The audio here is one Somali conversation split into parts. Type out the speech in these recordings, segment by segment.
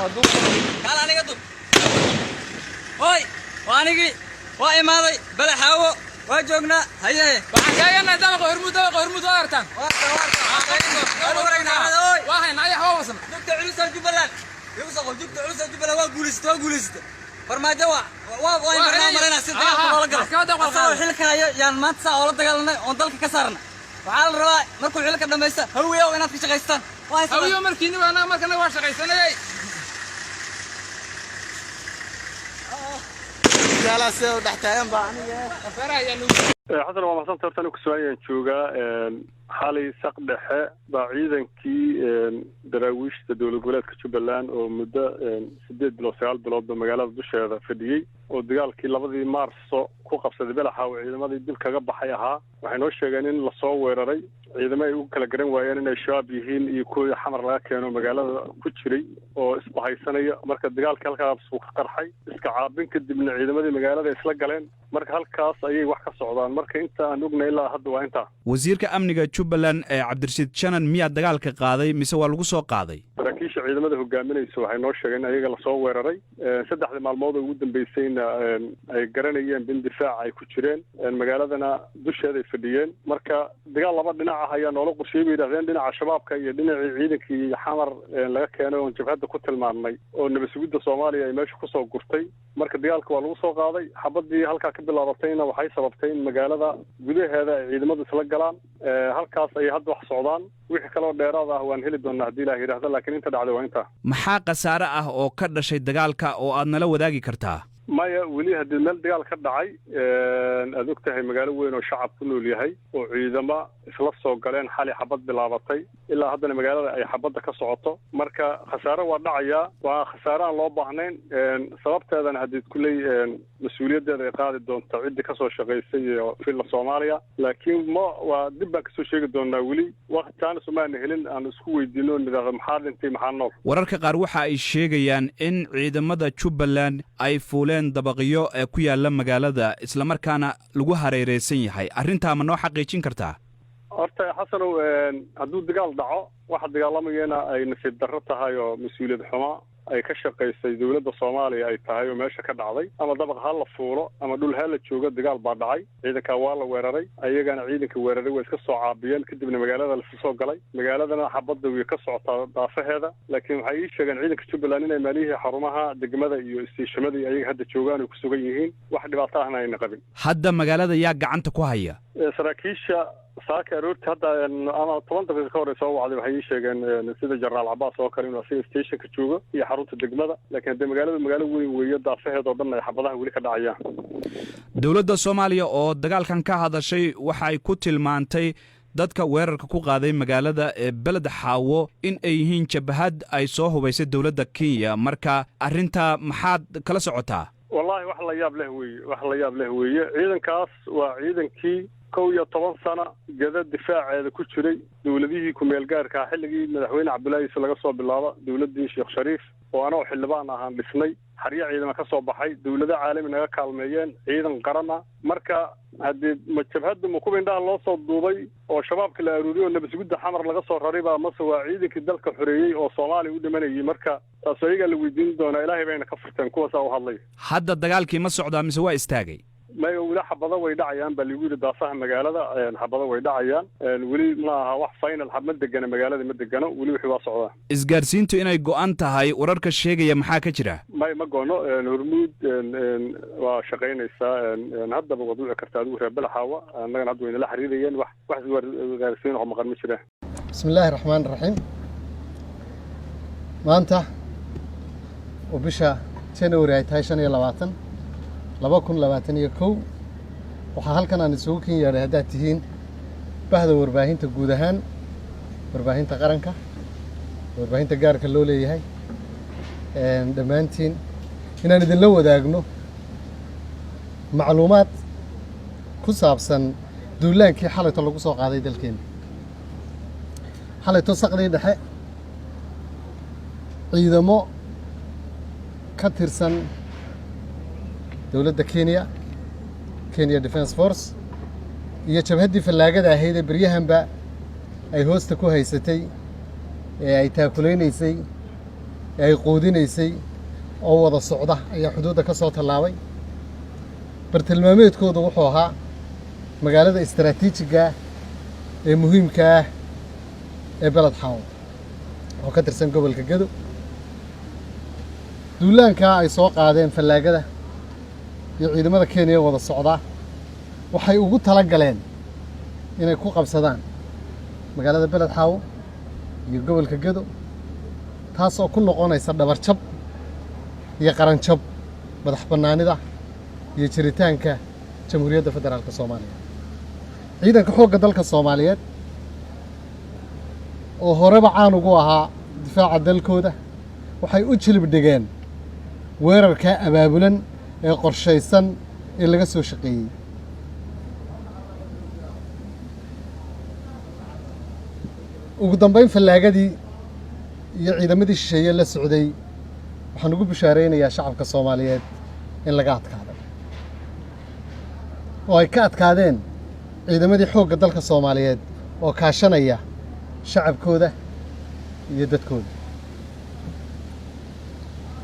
قال أنا قدو هاي وأنا وإماري بلا حاو وجوجنا هيا بعدين دابا هرمود وارتان واحد نايح ووصل دكتور علوس الجبلان يوصل دكتور علوس الجبلان وقولست فرماجة وين برنامجنا سيدنا والله حلك يعني ما تسا ولا دقالنا وندلك كسرنا وعلى الرواي مركو حلك دميسة هوية وينات كشغيستان هوية مركيني وأنا مركنا واش شغيستان جالس ودحتاين باعنية حسن ما حسن ترتني كسوية جوجا حالي سق دحة بعيدا كي دراويش تدول الولايات كجبلان ومدة 6 بلوت بمجالات بشهادة فدي ودقال كي لبضي مارسو كوقف سدبلا حاو عندما يدل كجب حياها وحنوش جانين لصور ري عندما يوكل جرين ويان الشباب يهين يكون حمر لا كانوا مجالات كتشري وإصبحي سنة مركز دقال كالكاب سوق قرحي إسكعابين كده من عندما المجالات يسلق marka halkaas ayay wax ka socdaan marka inta aan ognahay ilaa hadda waa inta wasiirka amniga Jubbaland Cabdirashiid Janan miyaa dagaalka qaaday mise waa lagu soo qaaday saraakiisha ciidamada hogaaminaysa waxay noo sheegeen ayaga la soo weeraray saddexda maalmood ugu dambeysayna ay garanayeen bin difaac ay ku jireen magaaladana dusheeda ay fadhiyeen marka dagaal laba dhinac ah ayaa noola qorsheeyay yiraahdeen dhinaca shabaabka iyo dhinaca ciidankii xamar laga keenay oo jabhada ku tilmaamay oo nabadgelyada Soomaaliya ay meesha ku soo gurtay marka dagaalka waa lagu soo qaaday xabadii halka ka bilaabatayna waxay sababtay in magaalada gudaheeda ay ciidamadu isla galaan halkaas ay hadda wax socdaan wixii kale oo dheeraad ah waan heli doonaa hadii Ilaahay yiraahdo laakiin inta dhacday waa inta maxaa qasaare ah oo ka dhashay dagaalka oo aad nala wadaagi kartaa maya weli hadii meel dagaal ka dhacay aad ogtahay magaalo weyn oo shacab ku nool yahay oo ciidamo isla soo galeen xali xabad bilaabatay ilaa haddana magaalada ay xabadda ka socoto marka khasaare waa dhacaya waa khasaare aan loo baahnayn sababteedana hadii kulay mas'uuliyaddeeda ay qaadi doonto cidii ka soo shaqeysay filla Soomaaliya laakiin ma waa dib baan ka soo sheegi doonaa weli waqtigaan Soomaaliya helin aan isku weydiino nidaam maxaa dhintay maxaa nool wararka qaar waxa ay sheegayaan in ciidamada Jubbaland ay fuuleen dabaqyo ku yaala magaalada isla markaana lagu hareereysan yahay arrinta ma noo xaqiijin kartaa horta xasanow hadduu dagaal dhaco waxa dagaalamayana ay nasiib darro tahay oo mas'uuliyad xumo ay ka shaqeysay dawladda Soomaaliya ay tahay oo meesha ka dhacday ama dabaq hal la fuulo ama dhul hal la joogo dagaal baa dhacay ciidanka waa la weeraray ayagana ciidanka weeraray way iska soo caabiyeen kadibna magaalada la soo galay magaaladana xabadda way ka socotaa daafaheeda laakiin waxay ii sheegeen ciidanka Jubbaland inay maalihii xarumaha degmada iyo istiishamada ayaga hadda joogaan oo ku sugan yihiin wax dhibaato ahna ayna qabin hadda magaalada yaa gacanta ku haya saraakiisha saaka roorta hadda ama 10 daqiiqo ka hor soo wacday waxay sheegeen sida General Abbas oo kale inuu station ka joogo iyo xarunta degmada laakiin magaalo weyn weeye daafaheed oo dhan ay xabadaha wali ka dhacayaan dawladda Soomaaliya oo dagaalkan ka hadashay waxay ku tilmaantay dadka weerarka ku qaaday magaalada Beled Xaawo in ay yihiin jabhad ay soo hubaysay dawladda Kenya marka arinta maxaad kala socotaa wallahi wax la yaab leh weeye ciidankaas waa ciidankii 11 sano gada difaaceeda ku jiray dawladihii ku meel gaarka xilligii madaxweyne Cabdullaahi laga soo bilaabo dawladii Sheekh Shariif oo ana xildhibaan ahaan dhisnay xariya ciidamada ka soo baxay dawladda caalamiga naga kaalmeeyeen ciidan qarana marka hadii majabhada ma ku indhaha loo soo duubay oo shabaabka la aruuriyo nabadgelyada xamar laga soo raray baa ma soo waa ciidankii dalka xoreeyay oo Soomaaliya u dhimanayay marka taas ayaga la weydiin doona Ilaahay bayna ka furteen kuwaas oo hadlay hadda dagaalkii ma socdaa mise waa istaagay ما يقول حبضة ويدعيان بل يقول دافع مجالده حبضة ويدعيان ولي ما wax final xabad degan magaalada ma degano wali wixii waa socdaa isgaarsiintu inay go'an tahay wararka sheegaya maxaa ka jira ma goono hormuud waa shaqeynaysaa hadda wad u kartaa adigu reer Balaxaawa annaga hadda wayna la xiriirayeen wax isgaarsiin oo maqan ma jira bismillaahir rahmaanir rahiim maanta oo bisha January ay tahay 25 2021 waxaa halkan aan isugu kin yeeray haddaad tihiin bahda warbaahinta guud ahaan warbaahinta qaranka warbaahinta gaarka loo leeyahay dhammaantiin inaan idinla wadaagno macluumaad ku saabsan duulaankii xalayto lagu soo qaaday dalkeena xalayto saqdii dhexe ciidamo ka tirsan dawladda Kenya Defense Force iyo jabhadii fallaagada ahayd beryahanba ay hoosta ku haysatay ee ay taakuleysay ee ay quudinaysay oo wada socda ayaa xuduudda ka soo tallaabay bartilmaameedkoodu wuxuu ahaa magaalada istaraatiijiga ah ee muhiimka ah ee beled xaawo oo ka tirsan gobolka Gedo duulaanka ay soo qaadeen fallaagada iyo ciidamada Kenya wada socda waxay ugu tala galeen inay ku qabsadaan magaalada beled xaawo iyo gobolka Gedo taas oo ku noqonaysa dhabar jab iyo qaran jab madax bannaanida iyo jiritaanka jamhuuriyadda federaalka Soomaaliya ciidanka xoogga dalka Soomaaliyeed oo horeba caan ugu ahaa difaaca dalkooda waxay u jilib dhigeen weerarka abaabulan ee qorshaysan ee laga soo shaqeeyay ugu dambeyn fallaagadii iyo ciidamadii shisheeye la socday waxaan ugu bishaareynayaa shacabka Soomaaliyeed in laga adkaaday oo ay ka adkaadeen ciidamadii xoogga dalka Soomaaliyeed oo kaashanaya shacabkooda iyo dadkooda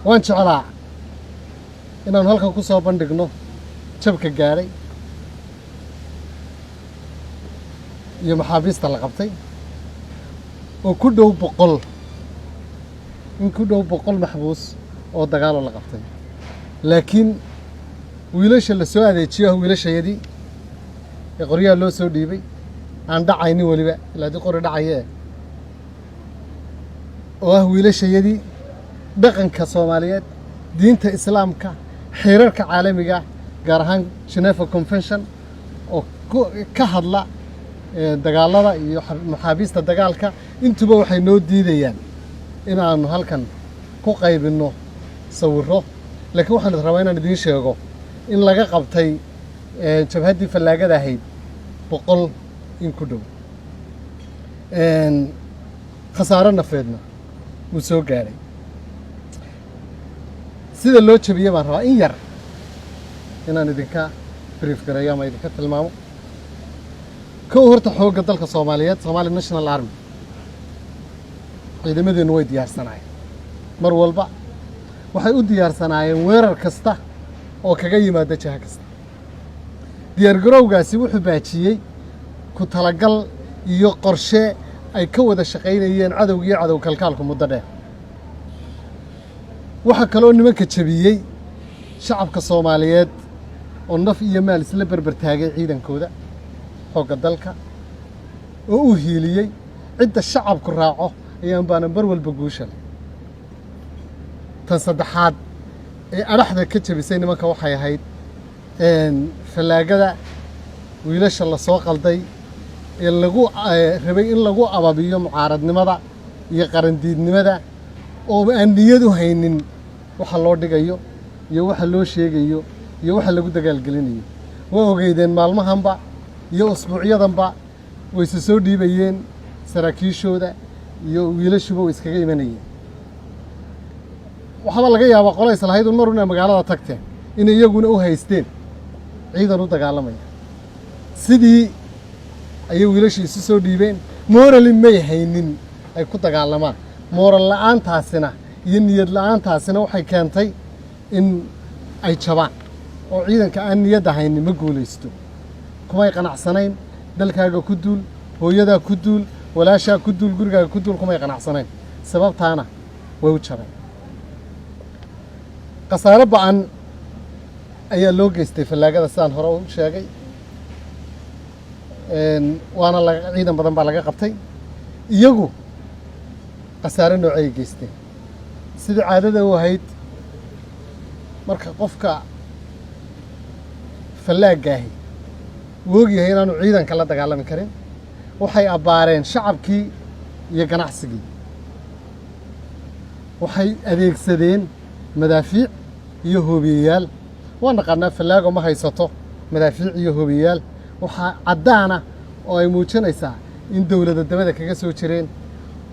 waan jeclaa inaan halkan ku soo bandhigno jabka gaaray iyo maxaabiista la qabtay oo ku dhow 100 in ku dhow 100 maxbuus oo dagaal la qabtay laakiin wiilasha la soo adeejiyo wiilashayadii ee qoryaha loo soo dhiibay aan dhacaynin waliba ilaa qori dhacayee oo ah wiilashayadii dhaqanka Soomaaliyeed diinta islaamka xeerarka caalamiga gaar ahaan Geneva Convention oo ka hadla dagaalada iyo maxaabiista dagaalka intuba waxay noo diidayaan in aanu halkan ku qaybino sawirro laakiin waxaan rabaa inaan idin sheego in laga qabtay jabhadii fallaagada ahayd 100 in ku dhow khasaaro nafeedna wuu soo gaaray sida loo jabiyay baan rabaa in yar inaan idinka brief gareeyo ama idinka tilmaamo kow horta xoogga dalka Soomaaliyeed Somali National Army ciidamadeenu way diyaarsanaayeen mar walba waxay u diyaarsanaayeen weerar kasta oo kaga yimaada jaha kasta diyaar garowgaasi wuxuu baajiyay ku talagal iyo qorshe ay ka wada shaqeynayeen cadawga cadow kalkaalku muddo dheer waxa kale oo nimanka jabiyay shacabka Soomaaliyeed oo naf iyo maal isla barbar taagay ciidankooda xoogga dalka oo u hiiliyay cidda shacabku raaco ayaan baana bar walba guusha tan saddexaad ee araxda ka jabisay nimanka waxay ahayd fallaagada wiilasha la soo qalday ee lagu rabay in lagu ababiyo mucaaradnimada iyo qarandiidnimada oo aan niyad u haynin waxa loo dhigayo iyo waxa loo sheegayo iyo waxa lagu dagaalgelinayo waa ogeydeen maalmahanba iyo usbuucyadanba way soo dhiibayeen saraakiishooda iyo wiilashuba way iskaga imanayeen waxba laga yaabaa qolays lahayd mar una magaalada tagteen in iyaguna u haysteen ciidan u dagaalamaya sidii ay wiilashii isu soo dhiibeen morally may haynin ay ku dagaalamaan moral la'aantaasina iyo niyad la'aantaasina waxay keentay in ay jabaan oo ciidanka aan niyad haynin ma guulaysto kumay qanacsanayn dalkaaga ku duul hooyada ku duul walaasha ku duul gurigaaga ku duul kumay qanacsanayn sababtaana way u jabeen qasaaro ba'an ayaa loo geystay fallaagada sidaan hore u sheegay waana ciidan badan baa laga qabtay iyagu qasaaro noocay geysteen sidii caadada u ahayd marka qofka fallaagaahi wuu ogyahay inaanu ciidanka la dagaalami karin waxay abbaareen shacabkii iyo ganacsigii waxay adeegsadeen madaafiic iyo hoobiyeyaal waan naqaanaa fallaago ma haysato madaafiic iyo hoobiyeyaal waxaa caddaana oo ay muujinaysaa in dowladda dabada kaga soo jireen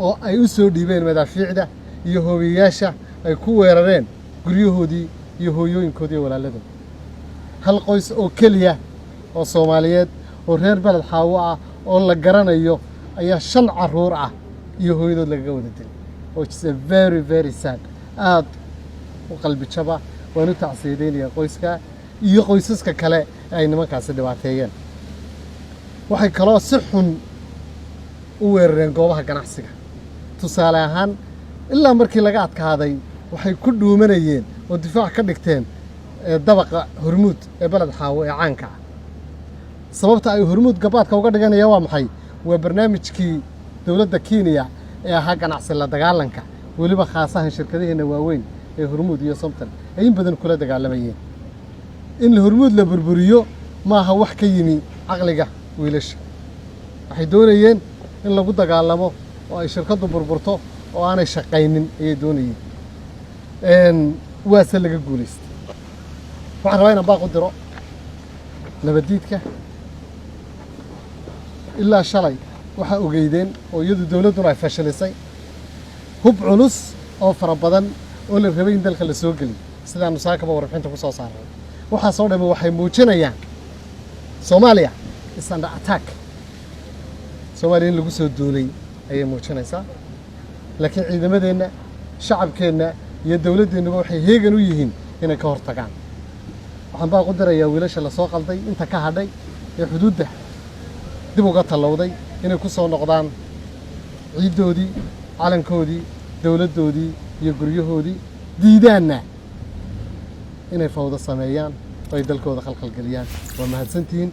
oo ay u soo dhiibeen madaafiicda iyo hoobiyeyaasha ay ku weerareen guryahoodii iyo hooyooyinkoodii iyo walaaladooda hal qoys oo keliya oo Soomaaliyeed oo reer beled xaawo ah oo la garanayo ayaa 5 carruur ah iyo hooyadood laga wada dilay which is a very very sad aad u qalbi jaba waan u tacsiideynaya qoyska iyo qoysaska kale ay nimankaasi dhibaateeyeen waxay kaloo si xun u weerareen goobaha ganacsiga tusaale ahaan ilaa markii laga adkaaday waxay ku dhuumanayeen oo difaac ka dhigteen dabaqa Hormuud ee Balad Xaawo ee caanka ah sababta ay Hormuud gabaadka uga dhiganayaan waa maxay waa barnaamijkii dawladda Kenya ee ahaa ganacsi la dagaalanka waliba khaasahan shirkadaheena waaweyn ee Hormuud iyo Somton ay in badan kula dagaalamayeen in Hormuud la burburiyo maaha wax ka yimi aqliga wiilasha waxay doonayeen in lagu dagaalamo oo ay shirkadu burburto oo aanay shaqaynin ay doonayeen waase laga guuleystay waxaan rabaa inaan baaq u diro nabadiidka ilaa shalay waxa ogeydeen oo iyadu dawladuna ay fashilisay hub culus oo fara badan oo la rabay in dalka la soo geliyo sidaanu saakaba warbixinta ku soo saaray waxa soo dhameeyay waxay muujinayaan Soomaaliya is under attack Soomaaliya in lagu soo duulay ayay muujinaysaa laakiin ciidamadeena shacabkeena iyo dawladdeena waxay heegan u yihiin inay ka hortagaan waxaan baa qodarayaa wiilasha la soo qalday inta ka hadhay ee xuduudda dib uga talowday inay ku soo noqdaan ciidoodii calankoodii dawladdoodii iyo guryahoodii diidaanna inay fawdo sameeyaan oo ay dalkooda khalkhal galiyaan waa mahadsantihiin